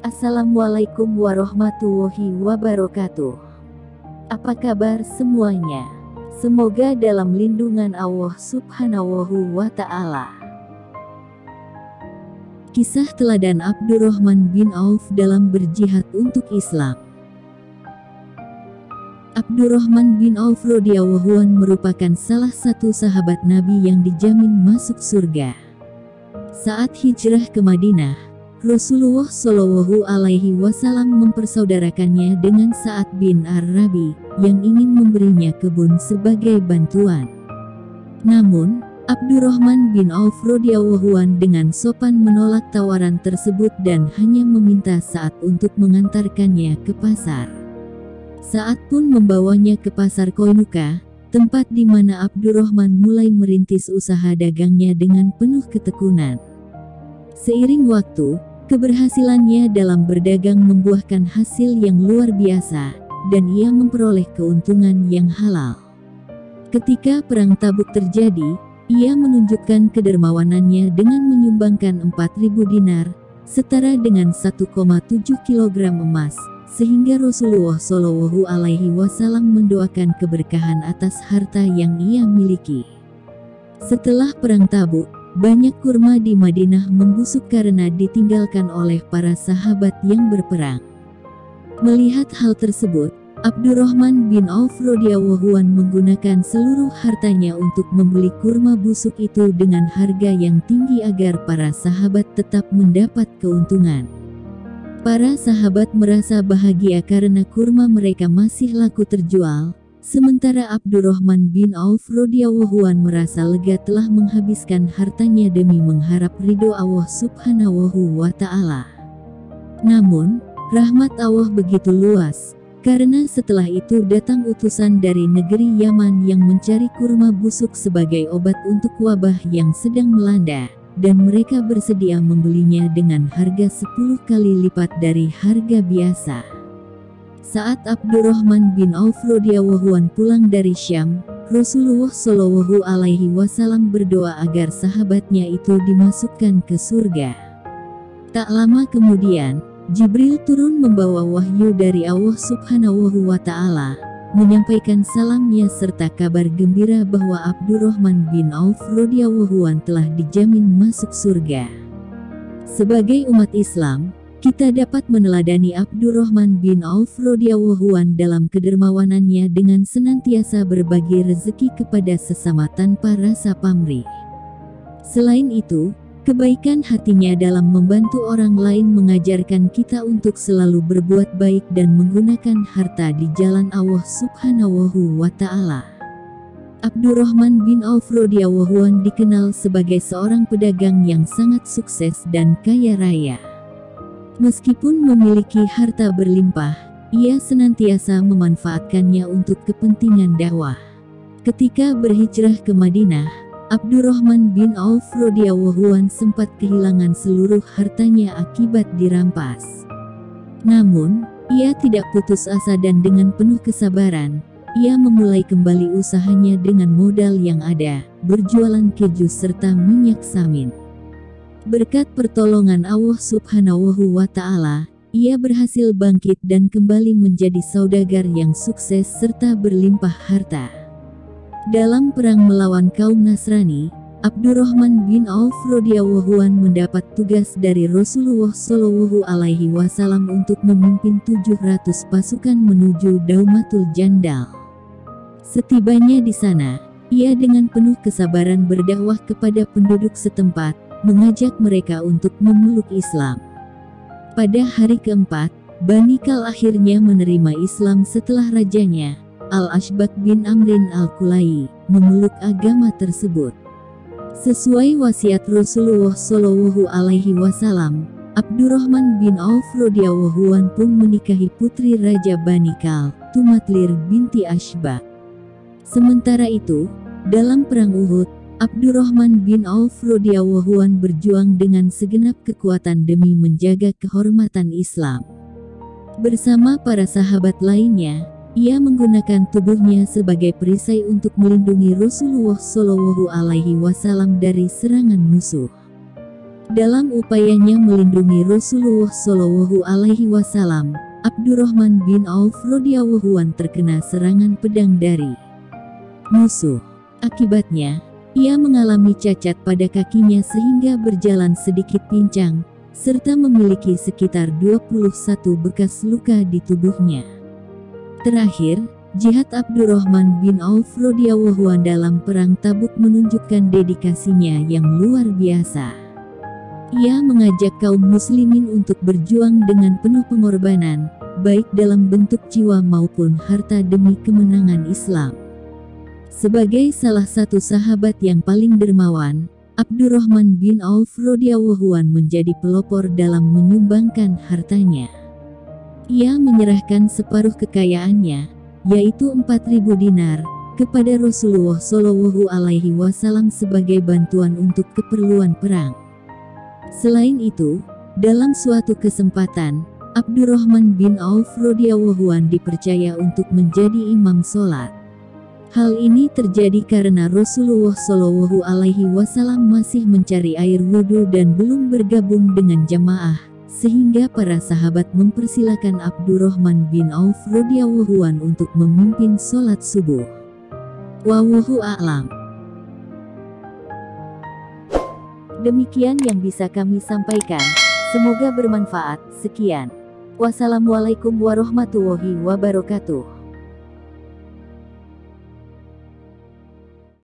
Assalamualaikum warahmatullahi wabarakatuh. Apa kabar semuanya? Semoga dalam lindungan Allah Subhanahu wa Ta'ala. Kisah teladan Abdurrahman bin Auf dalam berjihad untuk Islam. Abdurrahman bin Auf radhiyallahu anhu merupakan salah satu sahabat Nabi yang dijamin masuk surga. Saat hijrah ke Madinah, Rasulullah Shallallahu Alaihi Wasallam mempersaudarakannya dengan Sa'ad bin Ar-Rabi yang ingin memberinya kebun sebagai bantuan. Namun, Abdurrahman bin Auf radhiyallahu anhu dengan sopan menolak tawaran tersebut dan hanya meminta Sa'ad untuk mengantarkannya ke pasar. Sa'ad pun membawanya ke pasar Koinuka, tempat di mana Abdurrahman mulai merintis usaha dagangnya dengan penuh ketekunan. Seiring waktu, keberhasilannya dalam berdagang membuahkan hasil yang luar biasa, dan ia memperoleh keuntungan yang halal. Ketika Perang Tabuk terjadi, ia menunjukkan kedermawanannya dengan menyumbangkan 4.000 dinar, setara dengan 1,7 kg emas, sehingga Rasulullah Shallallahu Alaihi Wasallam mendoakan keberkahan atas harta yang ia miliki. Setelah Perang Tabuk, banyak kurma di Madinah membusuk karena ditinggalkan oleh para sahabat yang berperang. Melihat hal tersebut, Abdurrahman bin Auf radhiyallahu anhu menggunakan seluruh hartanya untuk membeli kurma busuk itu dengan harga yang tinggi agar para sahabat tetap mendapat keuntungan. Para sahabat merasa bahagia karena kurma mereka masih laku terjual. Sementara Abdurrahman bin Auf radhiyallahu anhu merasa lega telah menghabiskan hartanya demi mengharap ridho Allah Subhanahu wa Ta'ala. Namun, rahmat Allah begitu luas, karena setelah itu datang utusan dari negeri Yaman yang mencari kurma busuk sebagai obat untuk wabah yang sedang melanda, dan mereka bersedia membelinya dengan harga 10 kali lipat dari harga biasa. Saat Abdurrahman bin Auf radhiyallahu anhu pulang dari Syam, Rasulullah Shallallahu Alaihi Wasallam berdoa agar sahabatnya itu dimasukkan ke surga. Tak lama kemudian, Jibril turun membawa wahyu dari Allah Subhanahu wa Ta'ala, menyampaikan salamnya serta kabar gembira bahwa Abdurrahman bin Auf radhiyallahu anhu telah dijamin masuk surga. Sebagai umat Islam, kita dapat meneladani Abdurrahman bin Auf radhiyallahu anhu dalam kedermawanannya dengan senantiasa berbagi rezeki kepada sesama tanpa rasa pamrih. Selain itu, kebaikan hatinya dalam membantu orang lain mengajarkan kita untuk selalu berbuat baik dan menggunakan harta di jalan Allah Subhanahu wa Ta'ala. Abdurrahman bin Auf radhiyallahu anhu dikenal sebagai seorang pedagang yang sangat sukses dan kaya raya. Meskipun memiliki harta berlimpah, ia senantiasa memanfaatkannya untuk kepentingan dakwah. Ketika berhijrah ke Madinah, Abdurrahman bin Auf radhiyallahu anhu sempat kehilangan seluruh hartanya akibat dirampas. Namun, ia tidak putus asa dan dengan penuh kesabaran, ia memulai kembali usahanya dengan modal yang ada, berjualan keju serta minyak samin. Berkat pertolongan Allah Subhanahu wa Ta'ala, ia berhasil bangkit dan kembali menjadi saudagar yang sukses serta berlimpah harta. Dalam perang melawan kaum Nasrani, Abdurrahman bin Auf radhiyallahu anhu mendapat tugas dari Rasulullah Shallallahu Alaihi Wasallam untuk memimpin 700 pasukan menuju Daumatul Jandal. Setibanya di sana, ia dengan penuh kesabaran berdakwah kepada penduduk setempat, mengajak mereka untuk memeluk Islam. Pada hari keempat, Bani Kal akhirnya menerima Islam setelah rajanya, Al-Ashbak bin Amrin Al-Kulai, memeluk agama tersebut. Sesuai wasiat Rasulullah Shallallahu Alaihi Wasallam, Abdurrahman bin Auf radhiyallahu anhu pun menikahi putri Raja Bani Kal, Tumatlir binti Ashbak. Sementara itu, dalam perang Uhud, Abdurrahman bin Auf radhiyallahu anhu berjuang dengan segenap kekuatan demi menjaga kehormatan Islam. Bersama para sahabat lainnya, ia menggunakan tubuhnya sebagai perisai untuk melindungi Rasulullah Shallallahu Alaihi Wasallam dari serangan musuh. Dalam upayanya melindungi Rasulullah Shallallahu Alaihi Wasallam, Abdurrahman bin Auf radhiyallahu anhu terkena serangan pedang dari musuh. Akibatnya, ia mengalami cacat pada kakinya sehingga berjalan sedikit pincang, serta memiliki sekitar 21 bekas luka di tubuhnya. Terakhir, jihad Abdurrahman bin Auf radhiyallahu anhu dalam perang Tabuk menunjukkan dedikasinya yang luar biasa. Ia mengajak kaum muslimin untuk berjuang dengan penuh pengorbanan, baik dalam bentuk jiwa maupun harta demi kemenangan Islam. Sebagai salah satu sahabat yang paling dermawan, Abdurrahman bin Auf radhiyallahu anhu menjadi pelopor dalam menyumbangkan hartanya. Ia menyerahkan separuh kekayaannya, yaitu 4.000 dinar, kepada Rasulullah Shallallahu Alaihi Wasallam sebagai bantuan untuk keperluan perang. Selain itu, dalam suatu kesempatan, Abdurrahman bin Auf radhiyallahu anhu dipercaya untuk menjadi imam sholat. Hal ini terjadi karena Rasulullah Shallallahu Alaihi Wasallam masih mencari air wudhu dan belum bergabung dengan jamaah, sehingga para sahabat mempersilakan Abdurrahman bin Auf radhiyallahu anhu untuk memimpin sholat subuh. Wallahu a'lam. Demikian yang bisa kami sampaikan, semoga bermanfaat. Sekian. Wassalamualaikum warahmatullahi wabarakatuh.